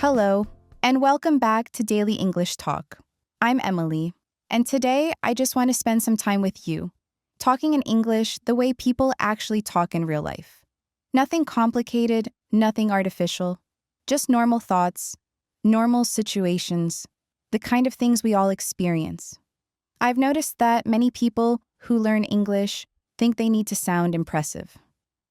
Hello, and welcome back to Daily English Talk. I'm Emily, and today I just want to spend some time with you, talking in English the way people actually talk in real life. Nothing complicated, nothing artificial, just normal thoughts, normal situations, the kind of things we all experience. I've noticed that many people who learn English think they need to sound impressive.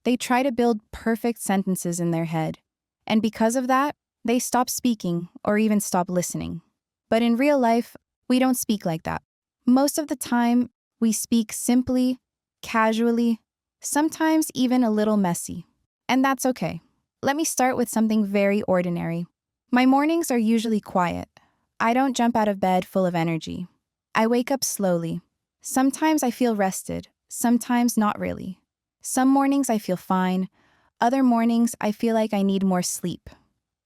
They try to build perfect sentences in their head, and because of that, they stop speaking or even stop listening. But in real life, we don't speak like that. Most of the time, we speak simply, casually, sometimes even a little messy. And that's okay. Let me start with something very ordinary. My mornings are usually quiet. I don't jump out of bed full of energy. I wake up slowly. Sometimes I feel rested, sometimes not really. Some mornings I feel fine. Other mornings I feel like I need more sleep.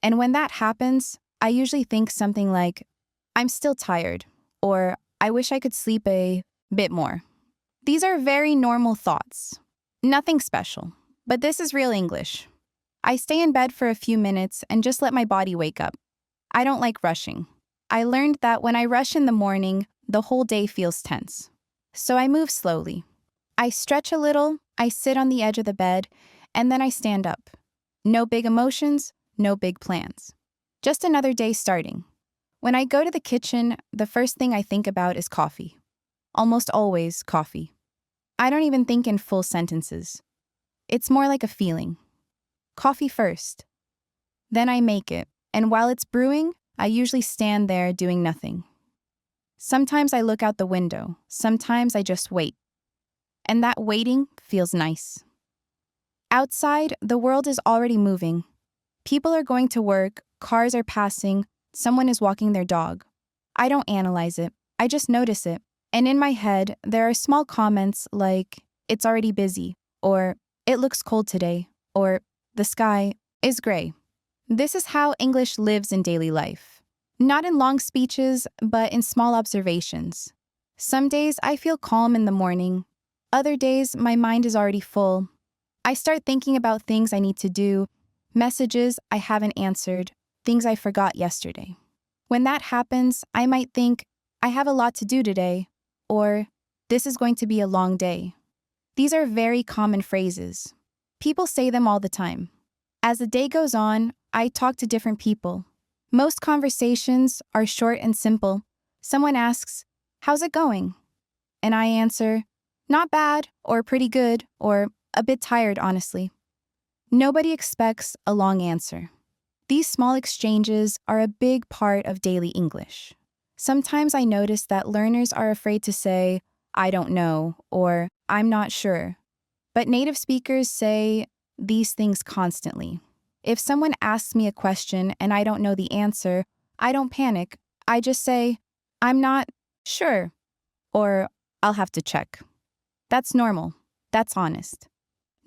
And when that happens, I usually think something like, I'm still tired, or I wish I could sleep a bit more. These are very normal thoughts. Nothing special, but this is real English. I stay in bed for a few minutes and just let my body wake up. I don't like rushing. I learned that when I rush in the morning, the whole day feels tense. So I move slowly. I stretch a little, I sit on the edge of the bed, and then I stand up. No big emotions, no big plans. Just another day starting. When I go to the kitchen, the first thing I think about is coffee. Almost always coffee. I don't even think in full sentences. It's more like a feeling. Coffee first. Then I make it, and while it's brewing, I usually stand there doing nothing. Sometimes I look out the window, sometimes I just wait. And that waiting feels nice. Outside, the world is already moving. People are going to work, cars are passing, someone is walking their dog. I don't analyze it, I just notice it. And in my head, there are small comments like, it's already busy, or it looks cold today, or the sky is gray. This is how English lives in daily life. Not in long speeches, but in small observations. Some days I feel calm in the morning. Other days, my mind is already full. I start thinking about things I need to do, messages I haven't answered, things I forgot yesterday. When that happens, I might think, I have a lot to do today, or this is going to be a long day. These are very common phrases. People say them all the time. As the day goes on, I talk to different people. Most conversations are short and simple. Someone asks, how's it going? And I answer, not bad, or pretty good, or a bit tired, honestly. Nobody expects a long answer. These small exchanges are a big part of daily English. Sometimes I notice that learners are afraid to say, I don't know, or I'm not sure. But native speakers say these things constantly. If someone asks me a question and I don't know the answer, I don't panic. I just say, I'm not sure, or I'll have to check. That's normal. That's honest.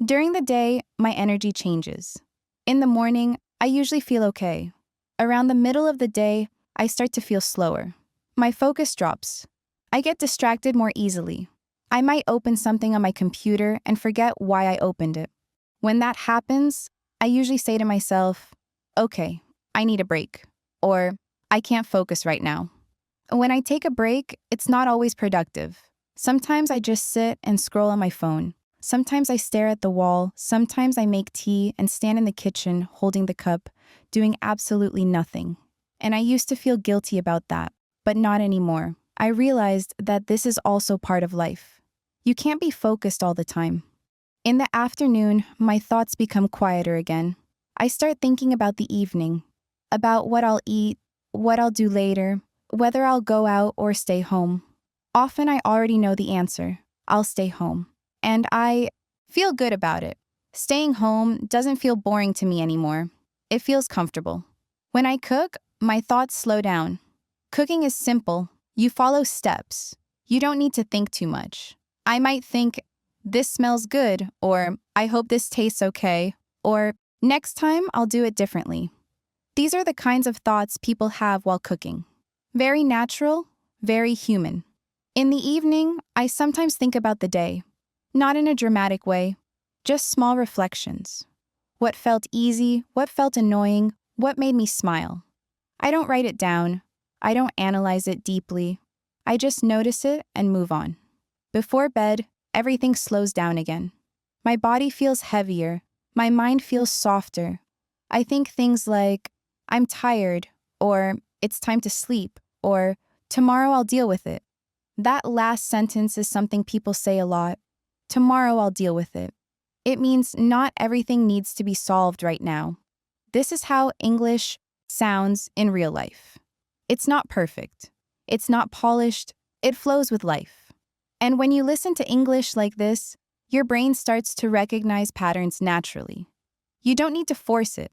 During the day, my energy changes. In the morning, I usually feel okay. Around the middle of the day, I start to feel slower. My focus drops. I get distracted more easily. I might open something on my computer and forget why I opened it. When that happens, I usually say to myself, okay, I need a break, or I can't focus right now. When I take a break, it's not always productive. Sometimes I just sit and scroll on my phone. Sometimes I stare at the wall, sometimes I make tea and stand in the kitchen holding the cup, doing absolutely nothing. And I used to feel guilty about that, but not anymore. I realized that this is also part of life. You can't be focused all the time. In the afternoon, my thoughts become quieter again. I start thinking about the evening, about what I'll eat, what I'll do later, whether I'll go out or stay home. Often I already know the answer. I'll stay home. And I feel good about it. Staying home doesn't feel boring to me anymore. It feels comfortable. When I cook, my thoughts slow down. Cooking is simple. You follow steps. You don't need to think too much. I might think, this smells good, or I hope this tastes okay, or next time I'll do it differently. These are the kinds of thoughts people have while cooking. Very natural, very human. In the evening, I sometimes think about the day. Not in a dramatic way, just small reflections. What felt easy, what felt annoying, What made me smile? I don't write it down. I don't analyze it deeply. I just notice it and move on. Before bed, everything slows down again. My body feels heavier. My mind feels softer. I think things like, I'm tired, or it's time to sleep, or tomorrow I'll deal with it. That last sentence is something people say a lot. Tomorrow I'll deal with it. It means not everything needs to be solved right now. This is how English sounds in real life. It's not perfect. It's not polished. It flows with life. And when you listen to English like this, your brain starts to recognize patterns naturally. You don't need to force it.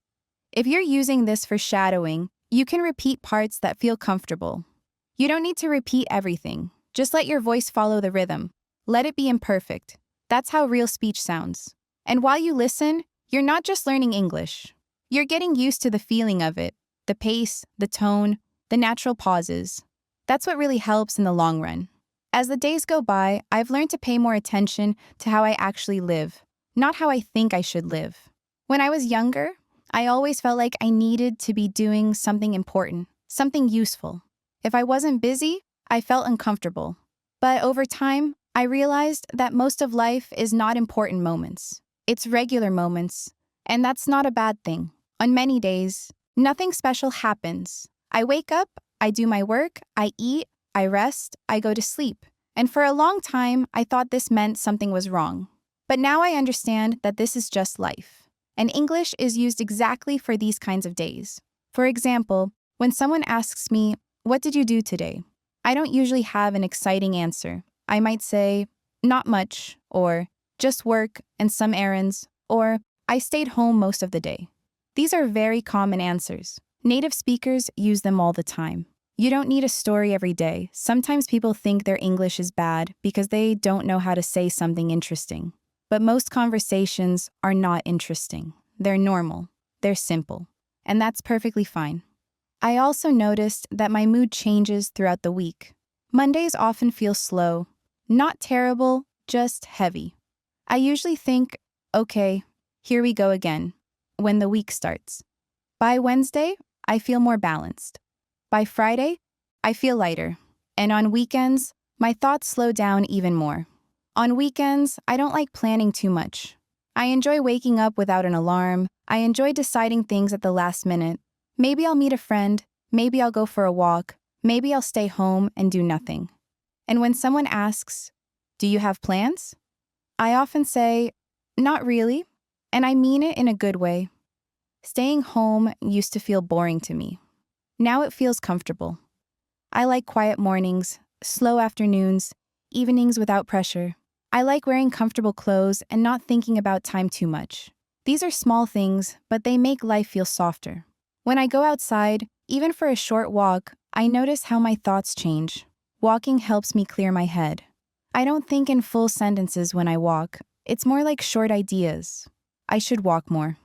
If you're using this for shadowing, you can repeat parts that feel comfortable. You don't need to repeat everything. Just let your voice follow the rhythm. Let it be imperfect. That's how real speech sounds. And while you listen, you're not just learning English. You're getting used to the feeling of it, the pace, the tone, the natural pauses. That's what really helps in the long run. As the days go by, I've learned to pay more attention to how I actually live, not how I think I should live. When I was younger, I always felt like I needed to be doing something important, something useful. If I wasn't busy, I felt uncomfortable. But over time, I realized that most of life is not important moments. It's regular moments, and that's not a bad thing. On many days, nothing special happens. I wake up, I do my work, I eat, I rest, I go to sleep. And for a long time, I thought this meant something was wrong. But now I understand that this is just life. And English is used exactly for these kinds of days. For example, when someone asks me, "What did you do today?" I don't usually have an exciting answer. I might say, "Not much," or "Just work and some errands," or "I stayed home most of the day." These are very common answers. Native speakers use them all the time. You don't need a story every day. Sometimes people think their English is bad because they don't know how to say something interesting. But most conversations are not interesting. They're normal. They're simple. And that's perfectly fine. I also noticed that my mood changes throughout the week. Mondays often feel slow. Not terrible, just heavy. I usually think, okay, here we go again, when the week starts. By Wednesday, I feel more balanced. By Friday, I feel lighter. And on weekends, my thoughts slow down even more. On weekends, I don't like planning too much. I enjoy waking up without an alarm. I enjoy deciding things at the last minute. Maybe I'll meet a friend. Maybe I'll go for a walk. Maybe I'll stay home and do nothing. And when someone asks, "Do you have plans?" I often say, "Not really," and I mean it in a good way. Staying home used to feel boring to me. Now it feels comfortable. I like quiet mornings, slow afternoons, evenings without pressure. I like wearing comfortable clothes and not thinking about time too much. These are small things, but they make life feel softer. When I go outside, even for a short walk, I notice how my thoughts change. Walking helps me clear my head. I don't think in full sentences when I walk. It's more like short ideas. I should walk more.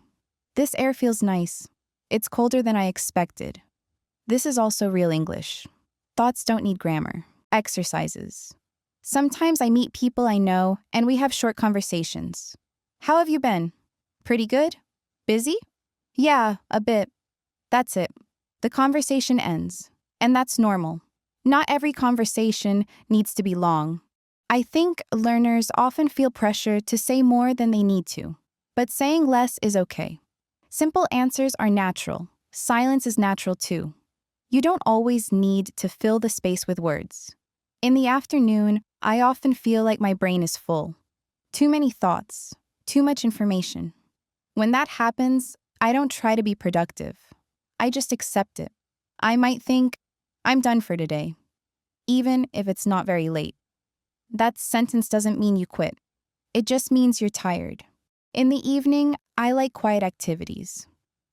This air feels nice. It's colder than I expected. This is also real English. Thoughts don't need grammar. Exercises. Sometimes I meet people I know and we have short conversations. "How have you been?" "Pretty good." "Busy?" "Yeah, a bit." That's it. The conversation ends. And that's normal. Not every conversation needs to be long. I think learners often feel pressure to say more than they need to. But saying less is okay. Simple answers are natural. Silence is natural too. You don't always need to fill the space with words. In the afternoon, I often feel like my brain is full. Too many thoughts, too much information. When that happens, I don't try to be productive. I just accept it. I might think, "I'm done for today," even if it's not very late. That sentence doesn't mean you quit. It just means you're tired. In the evening, I like quiet activities.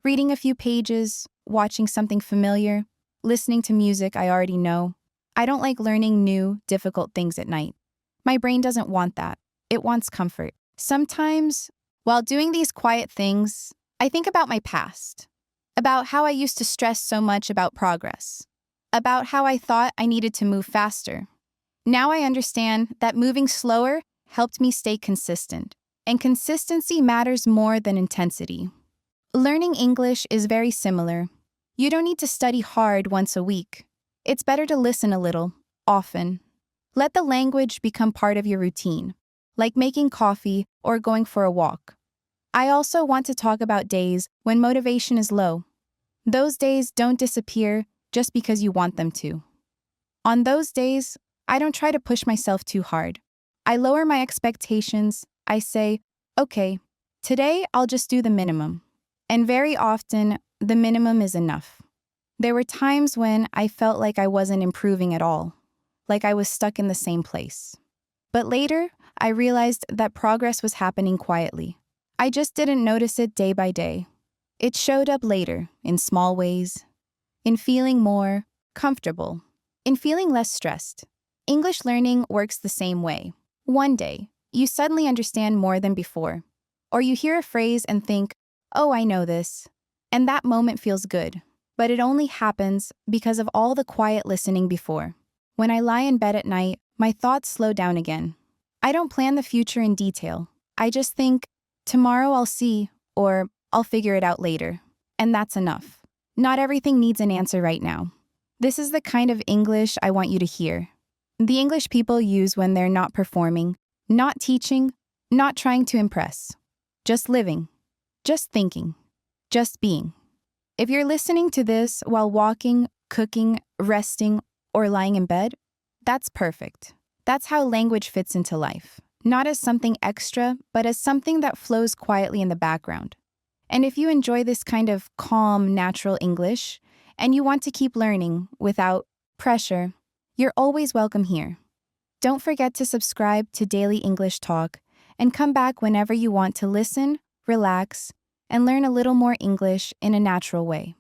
Reading a few pages, watching something familiar, listening to music I already know. I don't like learning new, difficult things at night. My brain doesn't want that. It wants comfort. Sometimes, while doing these quiet things, I think about my past, about how I used to stress so much about progress, about how I thought I needed to move faster. Now I understand that moving slower helped me stay consistent, and consistency matters more than intensity. Learning English is very similar. You don't need to study hard once a week. It's better to listen a little, often. Let the language become part of your routine, like making coffee or going for a walk. I also want to talk about days when motivation is low. Those days don't disappear just because you want them to. On those days, I don't try to push myself too hard. I lower my expectations. I say, okay, today I'll just do the minimum. And very often, the minimum is enough. There were times when I felt like I wasn't improving at all, like I was stuck in the same place. But later, I realized that progress was happening quietly. I just didn't notice it day by day. It showed up later, in small ways, in feeling more comfortable, in feeling less stressed. English learning works the same way. One day, you suddenly understand more than before. Or you hear a phrase and think, oh, I know this. And that moment feels good. But it only happens because of all the quiet listening before. When I lie in bed at night, my thoughts slow down again. I don't plan the future in detail. I just think, tomorrow I'll see, or I'll figure it out later. And that's enough. Not everything needs an answer right now. This is the kind of English I want you to hear. The English people use when they're not performing, not teaching, not trying to impress. Just living. Just thinking. Just being. If you're listening to this while walking, cooking, resting, or lying in bed, that's perfect. That's how language fits into life. Not as something extra, but as something that flows quietly in the background. And if you enjoy this kind of calm, natural English, and you want to keep learning without pressure, you're always welcome here. Don't forget to subscribe to Daily English Talk and come back whenever you want to listen, relax, and learn a little more English in a natural way.